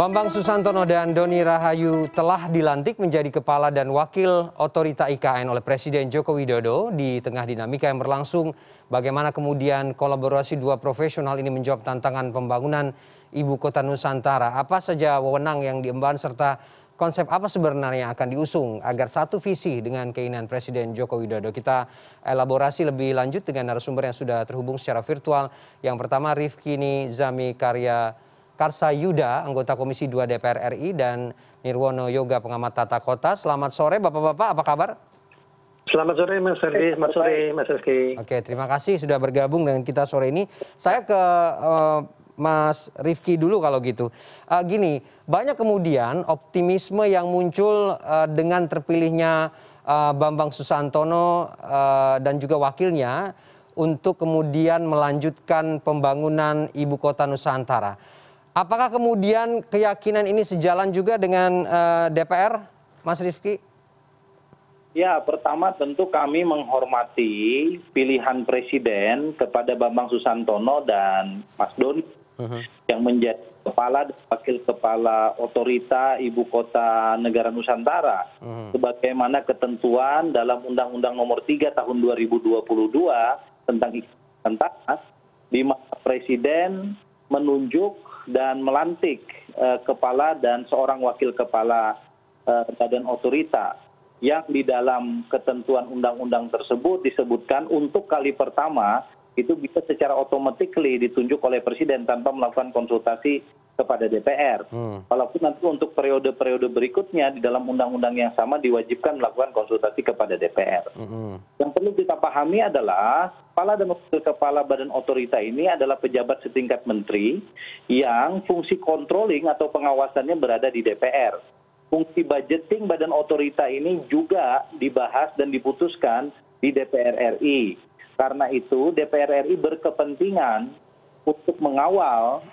Bambang Susantono dan Doni Rahayu telah dilantik menjadi kepala dan wakil otorita IKN oleh Presiden Joko Widodo. Di tengah dinamika yang berlangsung, bagaimana kemudian kolaborasi dua profesional ini menjawab tantangan pembangunan Ibu Kota Nusantara? Apa saja wewenang yang diemban serta konsep apa sebenarnya yang akan diusung agar satu visi dengan keinginan Presiden Joko Widodo? Kita elaborasi lebih lanjut dengan narasumber yang sudah terhubung secara virtual. Yang pertama Rifki Nizami Karsayuda, anggota Komisi 2 DPR RI, dan Nirwono Yoga, pengamat tata kota. Selamat sore Bapak-Bapak, apa kabar? Selamat sore Mas Ferdi, selamat sore Mas Rizky. Oke, terima kasih sudah bergabung dengan kita sore ini. Saya ke Mas Rifki dulu kalau gitu. Gini, banyak kemudian optimisme yang muncul dengan terpilihnya Bambang Susantono dan juga wakilnya untuk kemudian melanjutkan pembangunan Ibu Kota Nusantara. Apakah kemudian keyakinan ini sejalan juga dengan DPR, Mas Rifki? Ya, pertama tentu kami menghormati pilihan Presiden kepada Bambang Susantono dan Mas Doni yang menjadi kepala dan wakil kepala otorita Ibu Kota Negara Nusantara. Sebagaimana ketentuan dalam Undang-Undang Nomor 3 Tahun 2022 tentang Nusantara, di mana Presiden menunjuk dan melantik kepala dan seorang wakil kepala badan otorita yang di dalam ketentuan undang-undang tersebut disebutkan untuk kali pertama itu bisa secara otomatis ditunjuk oleh Presiden tanpa melakukan konsultasi kepada DPR. Walaupun nanti untuk periode-periode berikutnya di dalam undang-undang yang sama diwajibkan melakukan konsultasi kepada DPR. Yang perlu kita pahami adalah kepala dan wakil kepala badan otorita ini adalah pejabat setingkat menteri yang fungsi controlling atau pengawasannya berada di DPR. Fungsi budgeting badan otorita ini juga dibahas dan diputuskan di DPR RI. Karena itu DPR RI berkepentingan untuk mengawal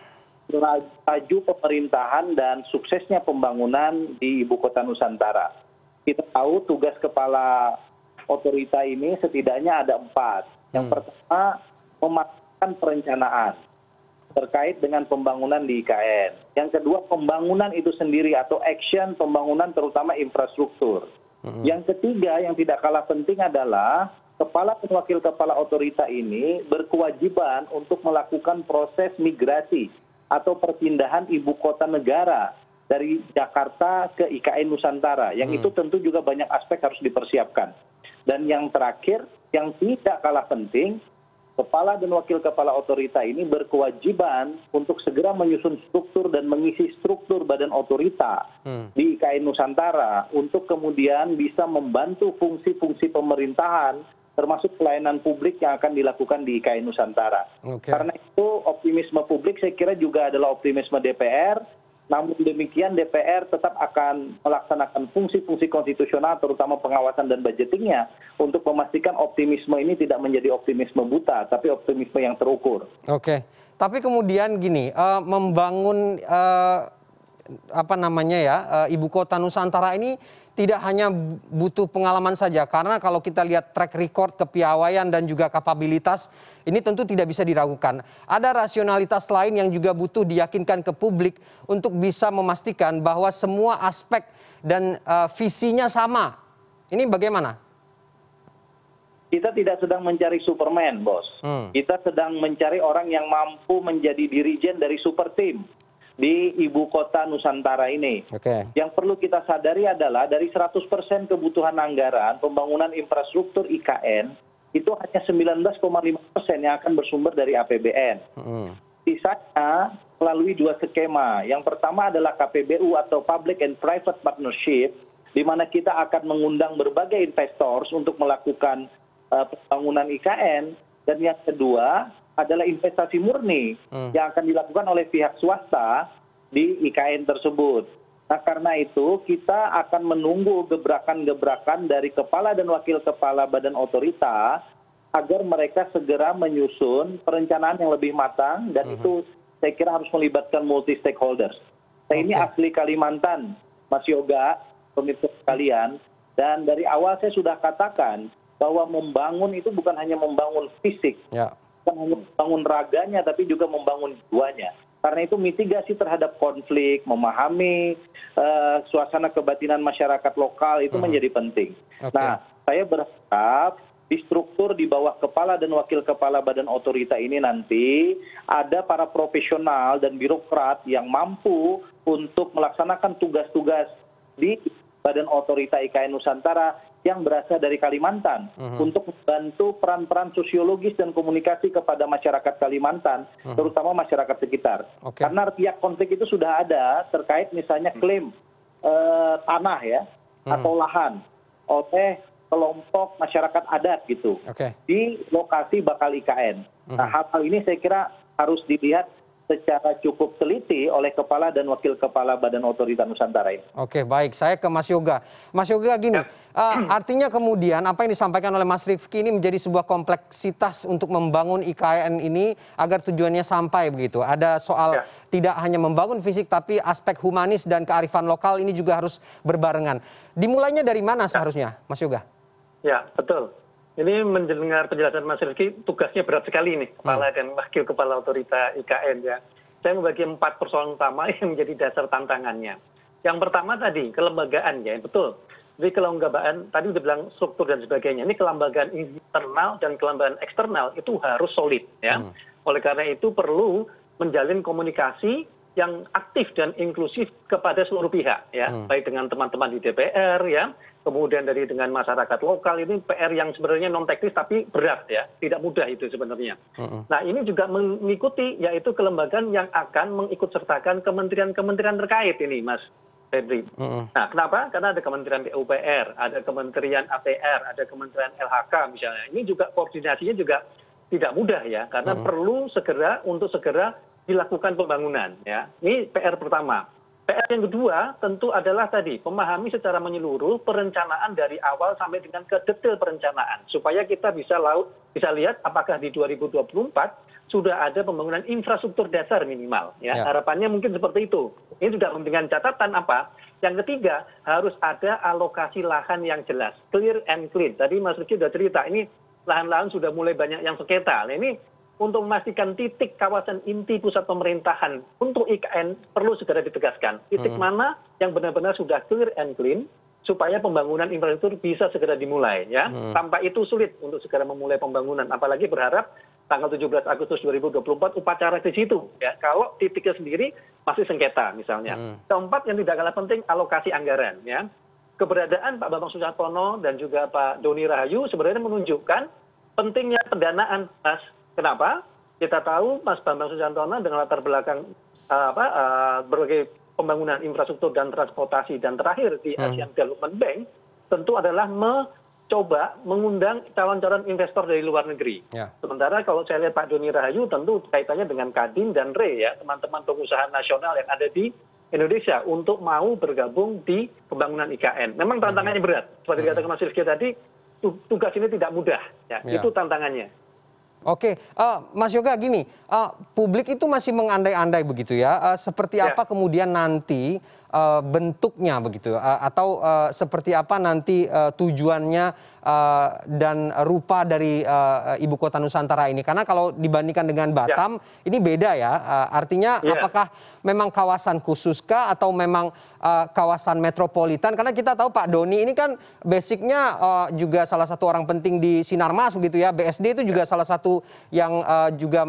laju pemerintahan dan suksesnya pembangunan di Ibu Kota Nusantara. Kita tahu tugas kepala otorita ini setidaknya ada 4. Yang pertama, memastikan perencanaan terkait dengan pembangunan di IKN. Yang kedua, pembangunan itu sendiri atau action pembangunan terutama infrastruktur. Yang ketiga, yang tidak kalah penting adalah kepala dan wakil kepala otorita ini berkewajiban untuk melakukan proses migrasi atau perpindahan ibu kota negara dari Jakarta ke IKN Nusantara. Yang itu tentu juga banyak aspek harus dipersiapkan. Dan yang terakhir, yang tidak kalah penting, kepala dan wakil kepala otorita ini berkewajiban untuk segera menyusun struktur dan mengisi struktur badan otorita di IKN Nusantara untuk kemudian bisa membantu fungsi-fungsi pemerintahan termasuk pelayanan publik yang akan dilakukan di IKN Nusantara. Karena itu optimisme publik saya kira juga adalah optimisme DPR. Namun demikian DPR tetap akan melaksanakan fungsi-fungsi konstitusional terutama pengawasan dan budgetingnya untuk memastikan optimisme ini tidak menjadi optimisme buta tapi optimisme yang terukur. Oke, tapi kemudian gini, membangun Ibu Kota Nusantara ini tidak hanya butuh pengalaman saja, karena kalau kita lihat track record kepiawaian dan juga kapabilitas ini tentu tidak bisa diragukan. Ada rasionalitas lain yang juga butuh diyakinkan ke publik untuk bisa memastikan bahwa semua aspek dan visinya sama. Ini bagaimana? Kita tidak sedang mencari Superman, Bos. Kita sedang mencari orang yang mampu menjadi dirijen dari super team di Ibu Kota Nusantara ini. Yang perlu kita sadari adalah dari 100% kebutuhan anggaran pembangunan infrastruktur IKN itu hanya 19,5% yang akan bersumber dari APBN. Sisanya melalui 2 skema. Yang pertama adalah KPBU atau Public and Private Partnership, di mana kita akan mengundang berbagai investor untuk melakukan pembangunan IKN. Dan yang kedua adalah investasi murni yang akan dilakukan oleh pihak swasta di IKN tersebut. Nah, karena itu kita akan menunggu gebrakan-gebrakan dari kepala dan wakil kepala badan otorita agar mereka segera menyusun perencanaan yang lebih matang dan itu saya kira harus melibatkan multi stakeholders. Saya ini asli Kalimantan, Mas Yoga, pemirsa sekalian, dan dari awal saya sudah katakan bahwa membangun itu bukan hanya membangun fisik, bukan hanya membangun raganya, tapi juga membangun jiwanya. Karena itu mitigasi terhadap konflik, memahami suasana kebatinan masyarakat lokal itu menjadi penting. Nah, saya berharap di struktur di bawah kepala dan wakil kepala badan otorita ini nanti ada para profesional dan birokrat yang mampu untuk melaksanakan tugas-tugas di badan otorita IKN Nusantara yang berasal dari Kalimantan untuk membantu peran-peran sosiologis dan komunikasi kepada masyarakat Kalimantan, terutama masyarakat sekitar. Karena riak konflik itu sudah ada terkait misalnya klaim tanah ya atau lahan oleh kelompok masyarakat adat gitu di lokasi bakal IKN. Nah, hal-hal ini saya kira harus dilihat secara cukup teliti oleh kepala dan wakil kepala Badan Otorita Nusantara ini. Oke, baik. Saya ke Mas Yoga. Mas Yoga gini, artinya kemudian apa yang disampaikan oleh Mas Rifki ini menjadi sebuah kompleksitas untuk membangun IKN ini agar tujuannya sampai begitu. Ada soal tidak hanya membangun fisik tapi aspek humanis dan kearifan lokal ini juga harus berbarengan. Dimulainya dari mana seharusnya, Mas Yoga? Ya, betul. Ini mendengar penjelasan Mas Rifki, tugasnya berat sekali nih, Kepala dan Wakil Kepala Otorita IKN ya. Saya membagi 4 persoalan utama yang menjadi dasar tantangannya. Yang pertama tadi, kelembagaan ya, betul. Jadi kelembagaan, tadi udah bilang struktur dan sebagainya. Ini kelembagaan internal dan kelembagaan eksternal itu harus solid ya. Oleh karena itu perlu menjalin komunikasi yang aktif dan inklusif kepada seluruh pihak ya, baik dengan teman-teman di DPR ya, kemudian dengan masyarakat lokal. Ini PR yang sebenarnya non teknis tapi berat ya, tidak mudah itu sebenarnya. Nah, ini juga mengikuti yaitu kelembagaan yang akan mengikutsertakan kementerian-kementerian terkait ini, Mas Febri. Nah, kenapa? Karena ada Kementerian PUPR, ada Kementerian ATR, ada Kementerian LHK misalnya. Ini juga koordinasinya juga tidak mudah ya, karena perlu segera dilakukan pembangunan ya. Ini PR pertama. PR yang kedua tentu adalah tadi memahami secara menyeluruh perencanaan dari awal sampai dengan ke detail perencanaan supaya kita bisa lihat apakah di 2024 sudah ada pembangunan infrastruktur dasar minimal ya. Harapannya mungkin seperti itu. Ini juga dengan catatan apa? Yang ketiga harus ada alokasi lahan yang jelas, clear and clean. Tadi Mas Rifki sudah cerita ini lahan-lahan sudah mulai banyak yang sengketa. Nah, ini untuk memastikan titik kawasan inti pusat pemerintahan untuk IKN perlu segera ditegaskan. Titik mana yang benar-benar sudah clear and clean supaya pembangunan infrastruktur bisa segera dimulai ya. Tanpa itu sulit untuk segera memulai pembangunan. Apalagi berharap tanggal 17 Agustus 2024 upacara di situ ya. Kalau titiknya sendiri masih sengketa misalnya. Keempat yang tidak kalah penting alokasi anggaran ya. Keberadaan Pak Bambang Susantono dan juga Pak Doni Rahayu sebenarnya menunjukkan pentingnya pendanaan, Mas. Kenapa? Kita tahu Mas Bambang Susantono dengan latar belakang berbagai pembangunan infrastruktur dan transportasi dan terakhir di Asian Development Bank tentu adalah mencoba mengundang calon-calon investor dari luar negeri. Sementara kalau saya lihat Pak Doni Rahayu tentu kaitannya dengan Kadin dan RE ya, teman-teman pengusaha nasional yang ada di Indonesia untuk mau bergabung di pembangunan IKN. Memang tantangannya berat. Seperti dikatakan Mas Rizky tadi, tugas ini tidak mudah. Ya, itu tantangannya. Oke, Mas Yoga gini, publik itu masih mengandai-andai begitu ya, seperti apa kemudian nanti bentuknya begitu, atau seperti apa nanti tujuannya dan rupa dari ibu kota Nusantara ini. Karena kalau dibandingkan dengan Batam, ini beda ya, artinya apakah memang kawasan khususkah atau memang kawasan metropolitan? Karena kita tahu Pak Doni ini kan basicnya juga salah satu orang penting di Sinarmas begitu ya, BSD itu juga salah satu yang juga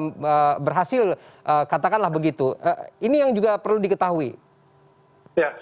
berhasil, katakanlah begitu. Ini yang juga perlu diketahui. Ya,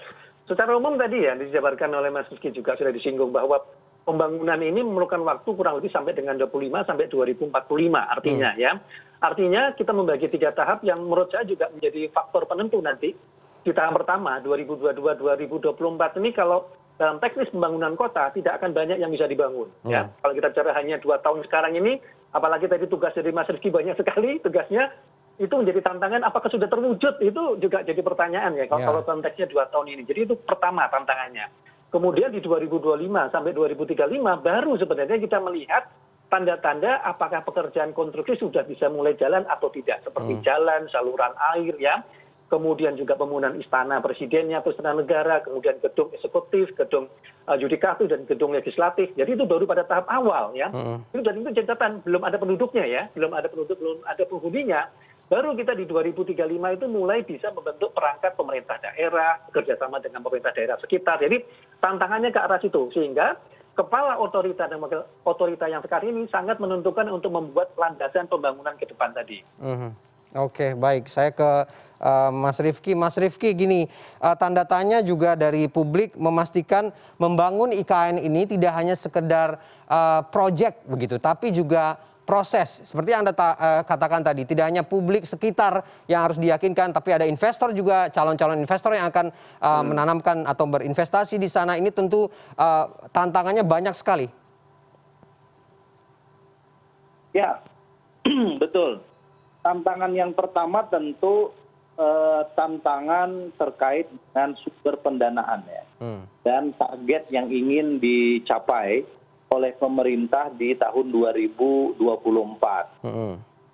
secara umum tadi ya dijabarkan oleh Mas Rizky juga sudah disinggung bahwa pembangunan ini memerlukan waktu kurang lebih sampai dengan 25 sampai 2045 artinya ya. Artinya kita membagi 3 tahap yang menurut saya juga menjadi faktor penentu nanti. Di tahap pertama 2022-2024 ini kalau dalam teknis pembangunan kota tidak akan banyak yang bisa dibangun ya. Kalau kita bicara hanya 2 tahun sekarang ini, apalagi tadi tugas dari Mas Rizky banyak sekali tugasnya, itu menjadi tantangan apakah sudah terwujud, itu juga jadi pertanyaan ya kalau konteksnya 2 tahun ini. Jadi itu pertama tantangannya. Kemudian di 2025 sampai 2035 baru sebenarnya kita melihat tanda-tanda apakah pekerjaan konstruksi sudah bisa mulai jalan atau tidak, seperti jalan, saluran air ya. Kemudian juga pembangunan istana presidennya atau istana negara, kemudian gedung eksekutif, gedung yudikatif dan gedung legislatif. Jadi itu baru pada tahap awal ya. Dan itu catatan belum ada penduduknya ya, belum ada penduduk, belum ada penghuninya. baru kita di 2035 itu mulai bisa membentuk perangkat pemerintah daerah, kerjasama dengan pemerintah daerah sekitar. Jadi tantangannya ke arah situ, sehingga kepala otorita dan wakil otorita yang sekarang ini sangat menentukan untuk membuat landasan pembangunan ke depan tadi. Oke, baik. Saya ke Mas Rifki. Mas Rifki, gini, tanda tanya juga dari publik memastikan membangun IKN ini tidak hanya sekedar proyek begitu, tapi juga proses. Seperti yang Anda katakan tadi, tidak hanya publik sekitar yang harus diyakinkan, tapi ada investor juga, calon-calon investor yang akan menanamkan atau berinvestasi di sana. Ini tentu tantangannya banyak sekali. Ya, betul. Tantangan yang pertama tentu tantangan terkait dengan sumber pendanaan ya, dan target yang ingin dicapai oleh pemerintah di tahun 2024.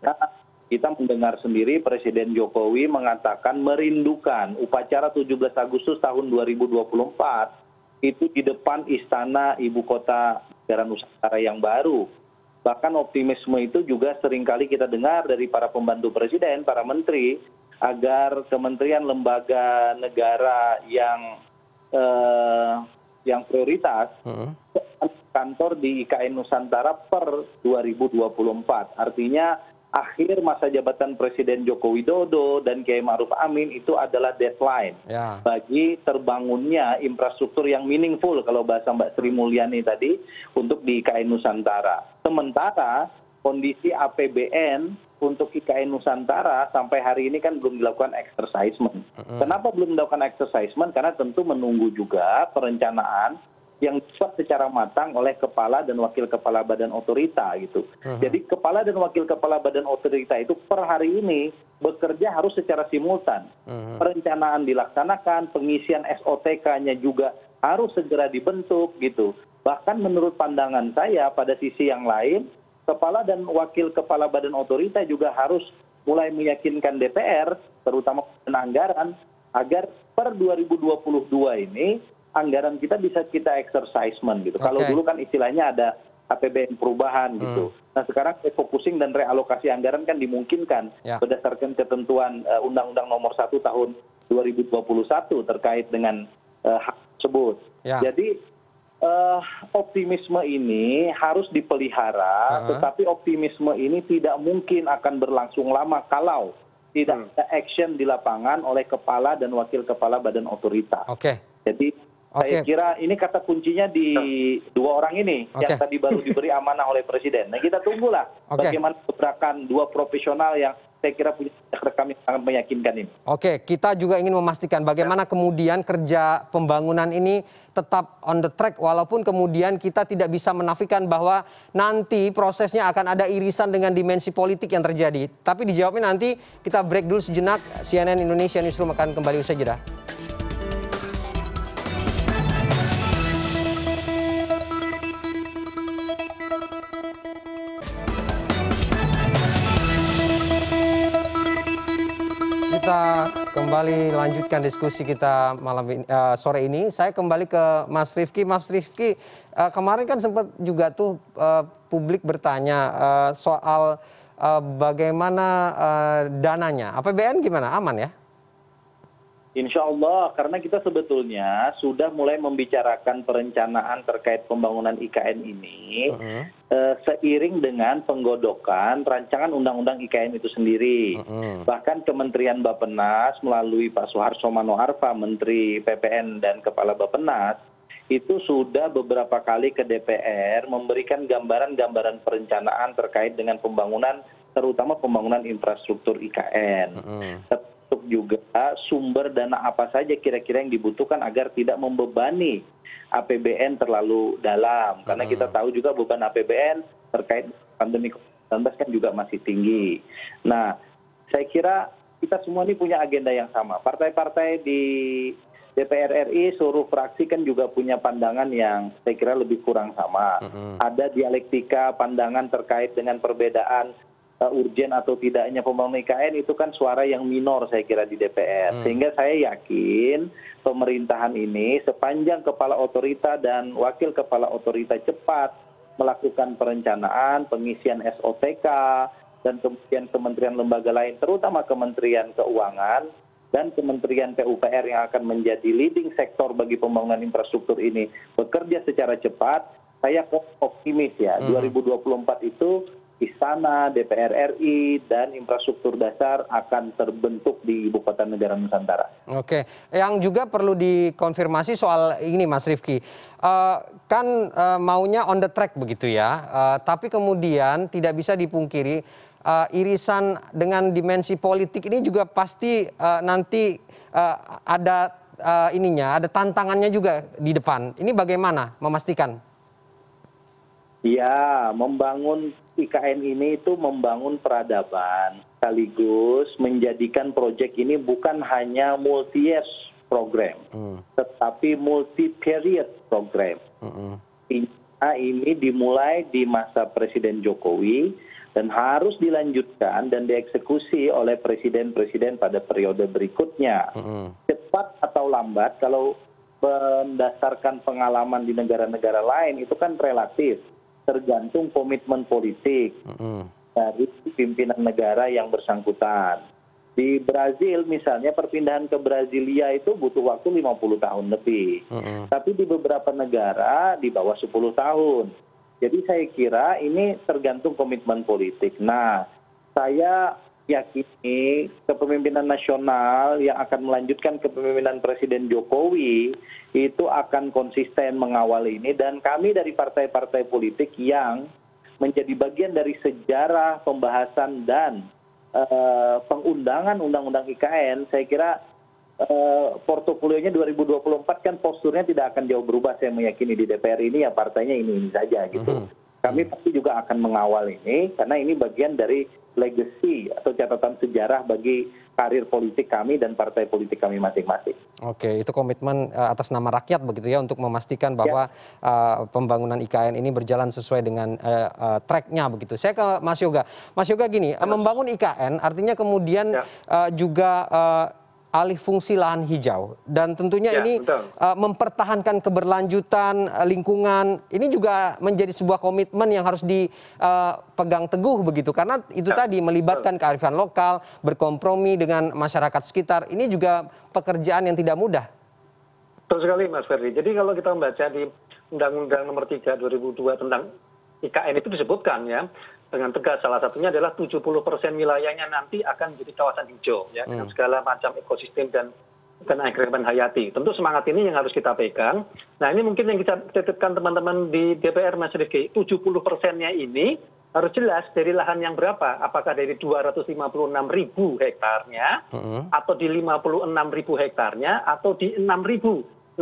Nah, kita mendengar sendiri Presiden Jokowi mengatakan merindukan upacara 17 Agustus tahun 2024 itu di depan istana ibu kota negara Nusantara yang baru. Bahkan optimisme itu juga seringkali kita dengar dari para pembantu presiden, para menteri, agar kementerian lembaga negara yang prioritas kantor di IKN Nusantara per 2024. Artinya akhir masa jabatan Presiden Joko Widodo dan Kiai Ma'ruf Amin itu adalah deadline bagi terbangunnya infrastruktur yang meaningful kalau bahasa Mbak Sri Mulyani tadi untuk di IKN Nusantara. Sementara kondisi APBN untuk IKN Nusantara sampai hari ini kan belum dilakukan exercisement. Kenapa belum dilakukan exercisement? Karena tentu menunggu juga perencanaan yang dibuat secara matang oleh kepala dan wakil kepala badan otorita gitu. Jadi kepala dan wakil kepala badan otorita itu per hari ini bekerja harus secara simultan. Perencanaan dilaksanakan, pengisian SOTK-nya juga harus segera dibentuk gitu. Bahkan menurut pandangan saya pada sisi yang lain, kepala dan wakil kepala badan otorita juga harus mulai meyakinkan DPR, terutama anggaran, agar per 2022 ini anggaran kita bisa kita exercisement gitu. Kalau dulu kan istilahnya ada APBN perubahan gitu. Nah sekarang refocusing dan realokasi anggaran kan dimungkinkan berdasarkan ketentuan Undang-Undang Nomor 1 Tahun 2021 terkait dengan hak tersebut. Jadi optimisme ini harus dipelihara, tetapi optimisme ini tidak mungkin akan berlangsung lama kalau tidak ada action di lapangan oleh kepala dan wakil kepala badan otorita. Jadi saya kira ini kata kuncinya di dua orang ini yang tadi baru diberi amanah oleh Presiden. Nah kita tunggulah bagaimana gebrakan dua profesional yang saya kira punya rekam yang sangat meyakinkan ini. Kita juga ingin memastikan bagaimana kemudian kerja pembangunan ini tetap on the track walaupun kemudian kita tidak bisa menafikan bahwa nanti prosesnya akan ada irisan dengan dimensi politik yang terjadi. Tapi dijawabnya nanti, kita break dulu sejenak. CNN Indonesia Newsroom akan kembali usai jeda. Kita kembali lanjutkan diskusi kita sore ini. Saya kembali ke Mas Rifki. Mas Rifki, kemarin kan sempat juga tuh publik bertanya soal bagaimana dananya. APBN gimana? Aman ya? Insya Allah, karena kita sebetulnya sudah mulai membicarakan perencanaan terkait pembangunan IKN ini seiring dengan penggodokan rancangan undang-undang IKN itu sendiri. Bahkan Kementerian Bappenas melalui Pak Suharto Manoarfa, Menteri PPN dan Kepala Bappenas, itu sudah beberapa kali ke DPR memberikan gambaran-gambaran perencanaan terkait dengan pembangunan, terutama pembangunan infrastruktur IKN. Juga sumber dana apa saja kira-kira yang dibutuhkan agar tidak membebani APBN terlalu dalam. Karena kita tahu juga beban APBN terkait pandemi COVID-19 kan juga masih tinggi. Nah, saya kira kita semua ini punya agenda yang sama. Partai-partai di DPR RI, seluruh fraksi kan juga punya pandangan yang saya kira lebih kurang sama. Ada dialektika pandangan terkait dengan perbedaan urgen atau tidaknya pembangunan IKN, itu kan suara yang minor saya kira di DPR. Sehingga saya yakin pemerintahan ini sepanjang kepala otorita dan wakil kepala otorita cepat melakukan perencanaan, pengisian SOTK, dan kemudian kementerian lembaga lain, terutama Kementerian Keuangan dan Kementerian PUPR yang akan menjadi leading sektor bagi pembangunan infrastruktur ini bekerja secara cepat, saya optimis ya, 2024 itu Istana, DPR RI, dan infrastruktur dasar akan terbentuk di Ibu Kota Negara Nusantara. Oke, yang juga perlu dikonfirmasi soal ini Mas Rifki, kan maunya on the track begitu ya, tapi kemudian tidak bisa dipungkiri irisan dengan dimensi politik ini juga pasti nanti ada ada tantangannya juga di depan. Ini bagaimana memastikan? Ya, membangun IKN ini itu membangun peradaban, sekaligus menjadikan proyek ini bukan hanya multi-year program, tetapi multi-period program. Ini dimulai di masa Presiden Jokowi dan harus dilanjutkan dan dieksekusi oleh presiden-presiden pada periode berikutnya. Cepat atau lambat, kalau berdasarkan pengalaman di negara-negara lain itu kan relatif, tergantung komitmen politik dari pimpinan negara yang bersangkutan. Di Brazil misalnya perpindahan ke Brasilia itu butuh waktu 50 tahun lebih. Tapi di beberapa negara di bawah 10 tahun. Jadi saya kira ini tergantung komitmen politik. Nah, saya yakini kepemimpinan nasional yang akan melanjutkan kepemimpinan Presiden Jokowi itu akan konsisten mengawal ini, dan kami dari partai-partai politik yang menjadi bagian dari sejarah pembahasan dan pengundangan undang-undang IKN, saya kira portofolionya 2024 kan posturnya tidak akan jauh berubah. Saya meyakini di DPR ini ya partainya ini saja gitu. Kami pasti juga akan mengawal ini karena ini bagian dari legacy atau catatan sejarah bagi karir politik kami dan partai politik kami masing-masing. Oke, itu komitmen atas nama rakyat begitu ya, untuk memastikan bahwa pembangunan IKN ini berjalan sesuai dengan track-nya begitu. Saya ke Mas Yoga. Mas Yoga gini, membangun IKN artinya kemudian juga alih fungsi lahan hijau, dan tentunya ini mempertahankan keberlanjutan lingkungan. Ini juga menjadi sebuah komitmen yang harus dipegang teguh begitu, karena itu tadi melibatkan kearifan lokal, berkompromi dengan masyarakat sekitar. Ini juga pekerjaan yang tidak mudah. Betul sekali Mas Ferdi. Jadi kalau kita membaca di Undang-Undang Nomor 3 2002 tentang IKN itu disebutkan ya dengan tegas, salah satunya adalah 70% wilayahnya nanti akan menjadi kawasan hijau ya, dengan segala macam ekosistem dan keanekaragaman hayati. Tentu semangat ini yang harus kita pegang. Nah, ini mungkin yang kita titipkan teman-teman di DPR Mas Rifki, 70%-nya ini harus jelas dari lahan yang berapa, apakah dari 256.000 hektarnya atau di 56.000 hektarnya atau di 6.671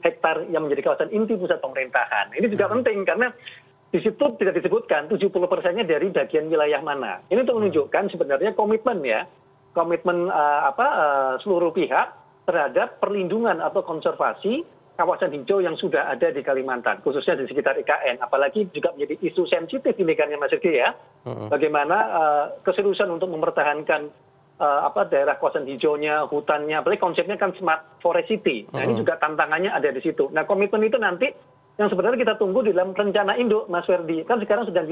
hektar yang menjadi kawasan inti pusat pemerintahan. Ini juga penting karena di situ tidak disebutkan 70%-nya dari bagian wilayah mana. Ini untuk menunjukkan sebenarnya komitmen ya, komitmen seluruh pihak terhadap perlindungan atau konservasi kawasan hijau yang sudah ada di Kalimantan, khususnya di sekitar IKN. Apalagi juga menjadi isu sensitif ini kan ya Mas Rifki ya. Bagaimana keseriusan untuk mempertahankan daerah kawasan hijaunya, hutannya, apalagi konsepnya kan smart forest city. Nah, ini juga tantangannya ada di situ. Nah, komitmen itu nanti yang sebenarnya kita tunggu di dalam rencana induk Mas Ferdi. Kan sekarang sedang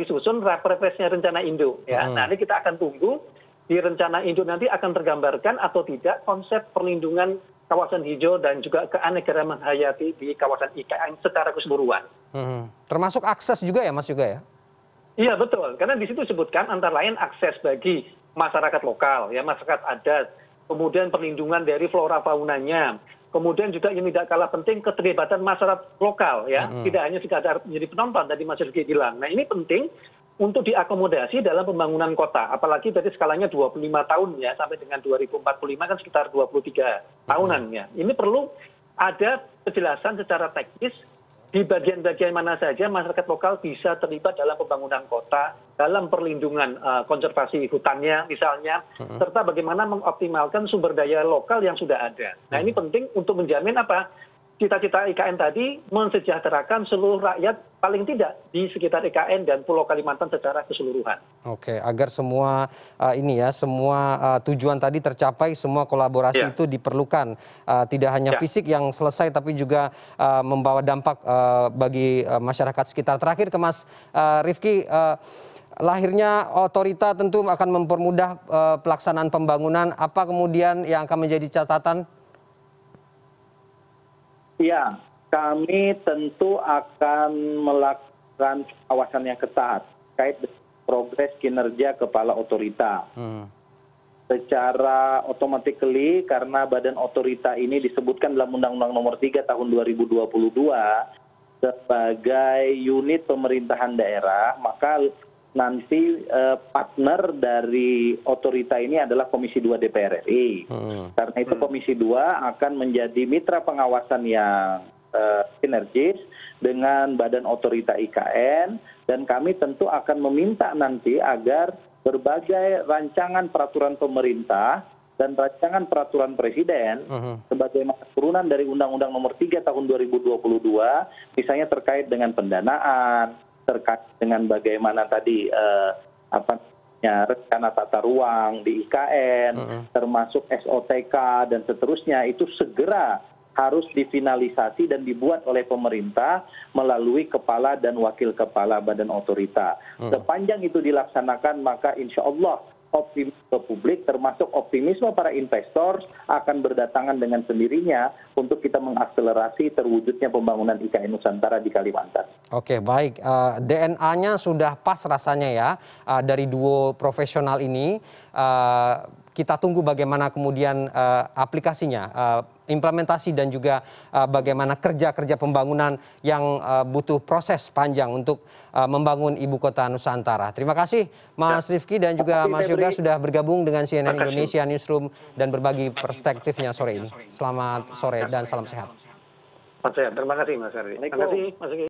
disusun represnya rencana induk ya. Nah, ini kita akan tunggu di rencana induk nanti akan tergambarkan atau tidak konsep perlindungan kawasan hijau dan juga keanekaragaman hayati di kawasan IKN secara keseluruhan. Termasuk akses juga ya Mas juga ya? Iya betul, karena di situ disebutkan antara lain akses bagi masyarakat lokal, ya masyarakat adat, kemudian perlindungan dari flora faunanya, kemudian juga yang tidak kalah penting keterlibatan masyarakat lokal, ya tidak hanya sekadar menjadi penonton tadi Mas Rifki bilang. Nah ini penting untuk diakomodasi dalam pembangunan kota, apalagi tadi skalanya 25 tahun ya sampai dengan 2045 kan sekitar 23 tahunan ya. Ini perlu ada kejelasan secara teknis di bagian-bagian mana saja masyarakat lokal bisa terlibat dalam pembangunan kota, dalam perlindungan konservasi hutannya misalnya, serta bagaimana mengoptimalkan sumber daya lokal yang sudah ada. Nah ini penting untuk menjamin apa? Cita-cita IKN tadi mensejahterakan seluruh rakyat paling tidak di sekitar IKN dan Pulau Kalimantan secara keseluruhan. Oke, agar semua semua tujuan tadi tercapai, semua kolaborasi itu diperlukan. Tidak hanya fisik yang selesai, tapi juga membawa dampak bagi masyarakat sekitar. Terakhir ke Mas Rifki, lahirnya otorita tentu akan mempermudah pelaksanaan pembangunan. Apa kemudian yang akan menjadi catatan? Ya, kami tentu akan melakukan pengawasan yang ketat terkait dengan progres kinerja kepala otorita. Secara otomatis karena badan otorita ini disebutkan dalam Undang-Undang Nomor 3 Tahun 2022 sebagai unit pemerintahan daerah, maka nanti partner dari otorita ini adalah Komisi 2 DPR RI. Karena itu Komisi 2 akan menjadi mitra pengawasan yang sinergis dengan badan otorita IKN, dan kami tentu akan meminta nanti agar berbagai rancangan peraturan pemerintah dan rancangan peraturan presiden sebagai turunan dari Undang-Undang Nomor 3 Tahun 2022, misalnya terkait dengan pendanaan, terkait dengan bagaimana tadi rencana tata ruang di IKN, termasuk SOTK dan seterusnya, itu segera harus difinalisasi dan dibuat oleh pemerintah melalui kepala dan wakil kepala badan otorita. Sepanjang itu dilaksanakan, maka insya Allah optimisme publik termasuk optimisme para investor akan berdatangan dengan sendirinya untuk kita mengakselerasi terwujudnya pembangunan IKN Nusantara di Kalimantan. Oke, baik. DNA-nya sudah pas rasanya ya dari duo profesional ini. Kita tunggu bagaimana kemudian aplikasinya, implementasi dan juga bagaimana kerja-kerja pembangunan yang butuh proses panjang untuk membangun ibu kota Nusantara. Terima kasih Mas Rifki dan juga Mas Yoga sudah bergabung dengan CNN Indonesia Newsroom dan berbagi perspektifnya sore ini. Selamat sore dan salam sehat. Terima kasih Mas Ardi. Terima kasih Mas Yogi.